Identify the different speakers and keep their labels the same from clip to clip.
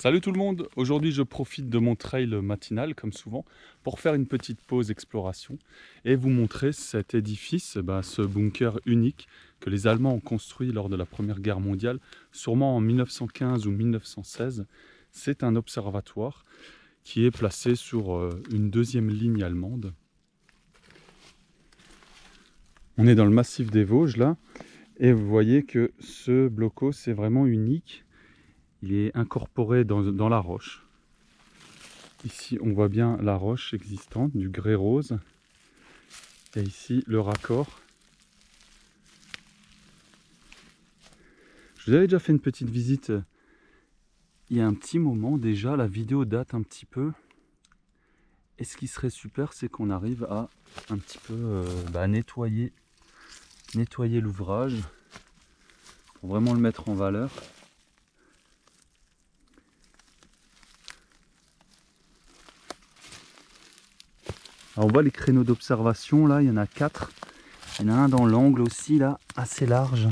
Speaker 1: Salut tout le monde, aujourd'hui je profite de mon trail matinal comme souvent pour faire une petite pause exploration et vous montrer cet édifice, ce bunker unique que les Allemands ont construit lors de la Première Guerre mondiale, sûrement en 1915 ou 1916. C'est un observatoire qui est placé sur une deuxième ligne allemande. On est dans le massif des Vosges là et vous voyez que ce bloco c'est vraiment unique. Il est incorporé dans la roche. Ici, on voit bien la roche existante, du grès rose. Et ici, le raccord. Je vous avais déjà fait une petite visite il y a un petit moment déjà. La vidéo date un petit peu. Et ce qui serait super, c'est qu'on arrive à un petit peu nettoyer l'ouvrage pour vraiment le mettre en valeur. Alors on voit les créneaux d'observation là, il y en a 4. Il y en a un dans l'angle aussi là, assez large.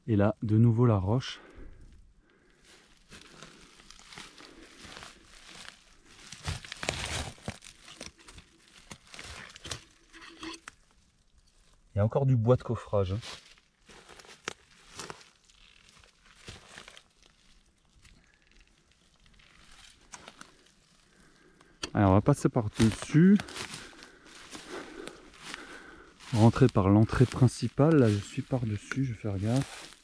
Speaker 1: Et là, de nouveau la roche. Il y a encore du bois de coffrage. Alors on va passer par-dessus. Rentrer par l'entrée principale. Là je suis par-dessus, je vais faire gaffe.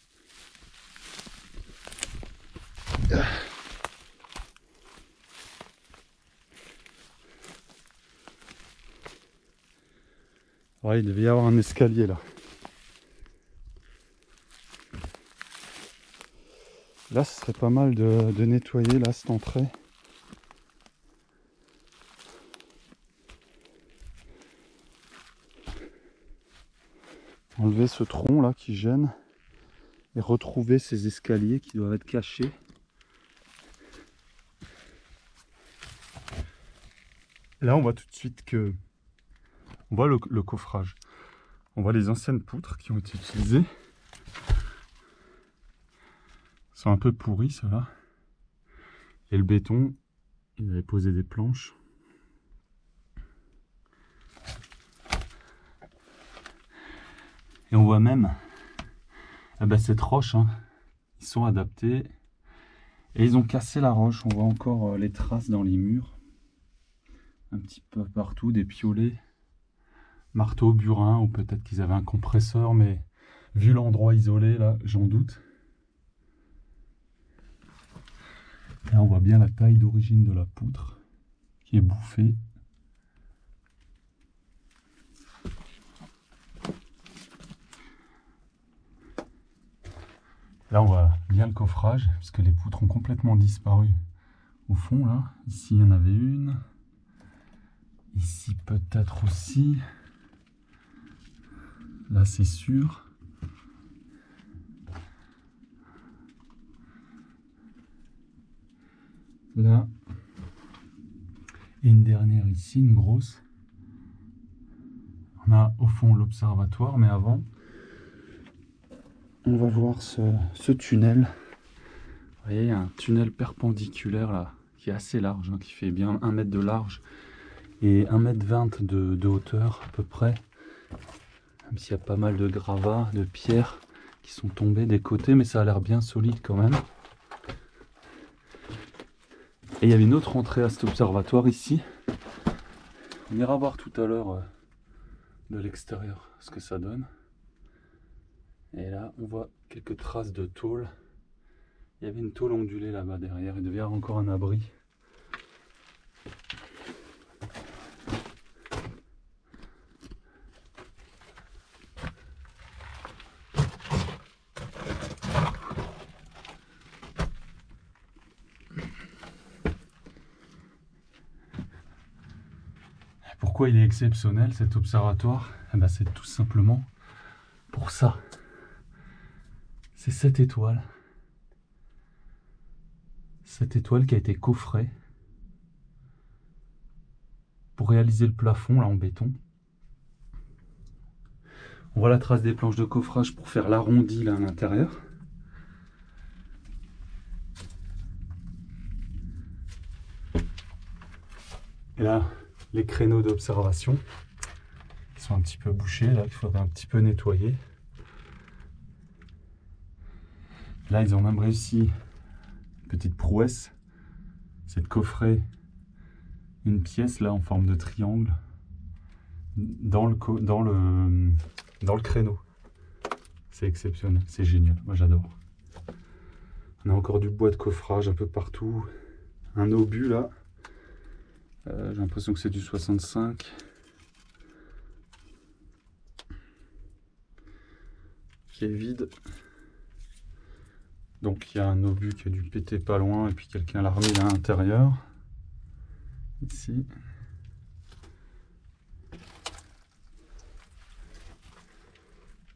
Speaker 1: Ouais, il devait y avoir un escalier là. Là ce serait pas mal de nettoyer là cette entrée. Enlever ce tronc là qui gêne et retrouver ces escaliers qui doivent être cachés. Là on voit tout de suite que on voit le coffrage. On voit les anciennes poutres qui ont été utilisées. Elles sont un peu pourries ceux-là. Et le béton, il avait posé des planches. Et on voit même cette roche, hein. Ils sont adaptés et ils ont cassé la roche. On voit encore les traces dans les murs, un petit peu partout, des piolets, marteau, burin, ou peut-être qu'ils avaient un compresseur, mais vu l'endroit isolé là, j'en doute. Là on voit bien la taille d'origine de la poutre qui est bouffée. Là on voit bien le coffrage, puisque les poutres ont complètement disparu au fond là. Ici il y en avait une. Ici peut-être aussi. Là c'est sûr. Là. Et une dernière ici, une grosse. On a au fond l'observatoire, mais avant, on va voir ce tunnel. Vous voyez, il y a un tunnel perpendiculaire là, qui est assez large, hein, qui fait bien 1 mètre de large et 1,20 m de hauteur à peu près. Même s'il y a pas mal de gravats, de pierres qui sont tombées des côtés, mais ça a l'air bien solide quand même. Et il y avait une autre entrée à cet observatoire ici. On ira voir tout à l'heure de l'extérieur ce que ça donne. Et là on voit quelques traces de tôle. Il y avait une tôle ondulée là-bas derrière, il devait y avoir encore un abri. Pourquoi il est exceptionnel cet observatoire? C'est tout simplement pour ça. C'est cette étoile. Cette étoile qui a été coffrée pour réaliser le plafond là en béton. On voit la trace des planches de coffrage pour faire l'arrondi là à l'intérieur. Et là, les créneaux d'observation qui sont un petit peu bouchés, là, qu'il faudrait un petit peu nettoyer. Là, ils ont même réussi, petite prouesse, c'est de coffrer une pièce là en forme de triangle dans le créneau. C'est exceptionnel, c'est génial, moi j'adore. On a encore du bois de coffrage un peu partout, un obus là, j'ai l'impression que c'est du 65. Qui est vide. Donc il y a un obus qui a dû péter pas loin et puis quelqu'un l'a remis à l'intérieur. Ici.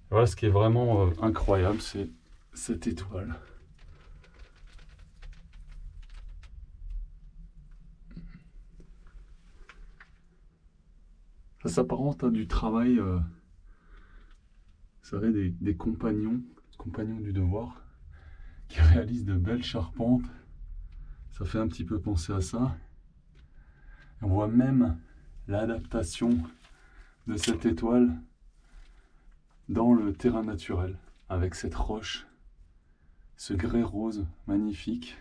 Speaker 1: Voilà, ce qui est vraiment incroyable, c'est cette étoile. Ça s'apparente à du travail, vous savez, des compagnons du devoir, qui réalisent de belles charpentes. Ça fait un petit peu penser à ça. On voit même l'adaptation de cette étoile dans le terrain naturel, avec cette roche, ce grès rose magnifique.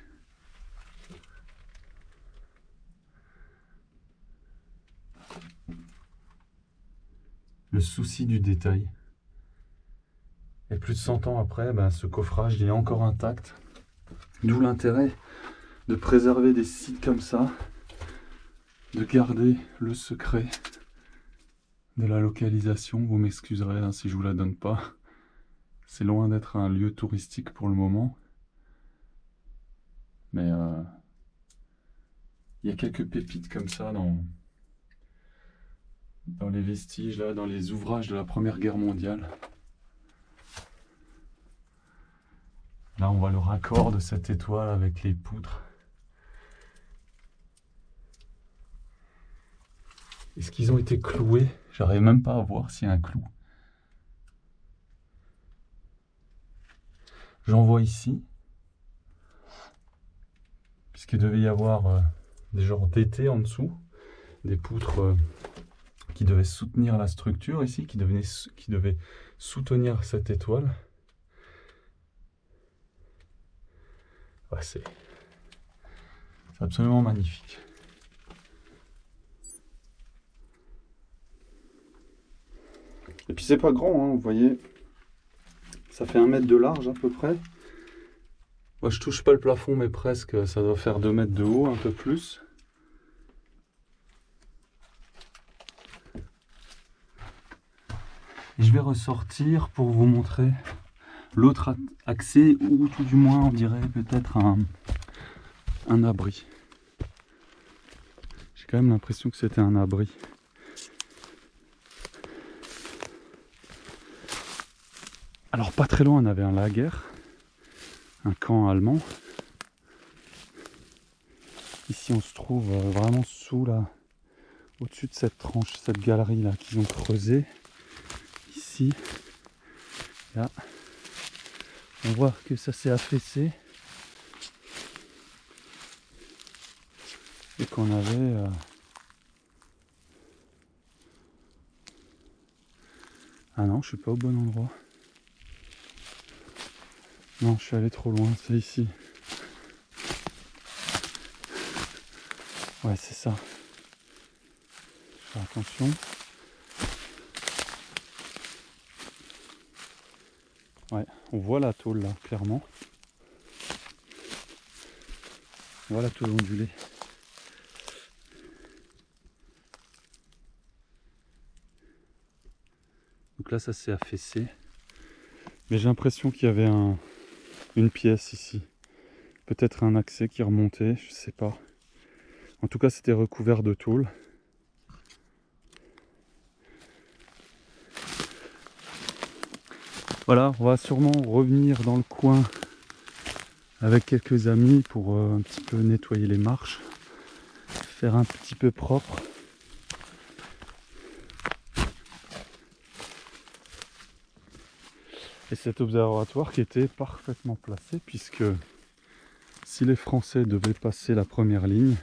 Speaker 1: Le souci du détail. Et plus de 100 ans après, ce coffrage il est encore intact. D'où l'intérêt de préserver des sites comme ça, de garder le secret de la localisation. Vous m'excuserez hein, si je vous la donne pas. C'est loin d'être un lieu touristique pour le moment. Mais il y a quelques pépites comme ça dans les vestiges, là, dans les ouvrages de la Première Guerre mondiale. Là, on voit le raccord de cette étoile avec les poutres. Est-ce qu'ils ont été cloués? J'arrive même pas à voir s'il y a un clou. J'en vois ici. Puisqu'il devait y avoir des genres d'été en dessous. Des poutres qui devaient soutenir la structure ici, qui devaient soutenir cette étoile. Ouais, c'est absolument magnifique. Et puis c'est pas grand, hein, vous voyez, ça fait 1 mètre de large à peu près. Moi je touche pas le plafond mais presque, ça doit faire 2 mètres de haut, un peu plus. Et je vais ressortir pour vous montrer l'autre accès, ou tout du moins on dirait peut-être un abri. J'ai quand même l'impression que c'était un abri. Alors pas très loin on avait un lager, un camp allemand. Ici on se trouve vraiment sous là, au-dessus de cette tranche, cette galerie là qu'ils ont creusée. Ici, là, on voit que ça s'est affaissé et qu'on avait ah non, je suis pas au bon endroit. Non, je suis allé trop loin, c'est ici. Ouais, c'est ça. Faire attention. Ouais, on voit la tôle là, clairement. On voit la tôle ondulée. Donc là, ça s'est affaissé. Mais j'ai l'impression qu'il y avait une pièce ici. Peut-être un accès qui remontait, je sais pas. En tout cas, c'était recouvert de tôle. Voilà, on va sûrement revenir dans le coin avec quelques amis pour un petit peu nettoyer les marches, faire un petit peu propre. Et cet observatoire qui était parfaitement placé, puisque si les Français devaient passer la première ligne,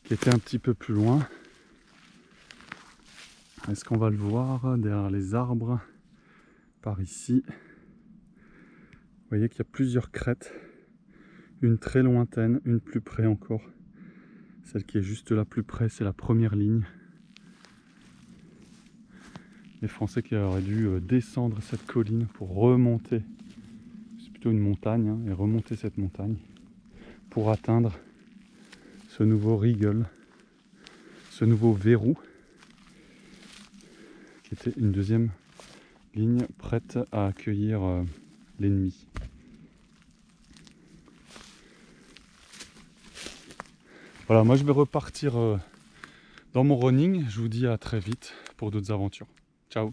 Speaker 1: qui était un petit peu plus loin, est-ce qu'on va le voir derrière les arbres, par ici? Vous voyez qu'il y a plusieurs crêtes, une très lointaine, une plus près encore. Celle qui est juste là plus près, c'est la première ligne. Les Français qui auraient dû descendre cette colline pour remonter, c'est plutôt une montagne, hein, et remonter cette montagne pour atteindre ce nouveau Riegel, ce nouveau verrou, qui était une deuxième ligne prête à accueillir l'ennemi. Voilà, moi je vais repartir dans mon running. Je vous dis à très vite pour d'autres aventures. Ciao!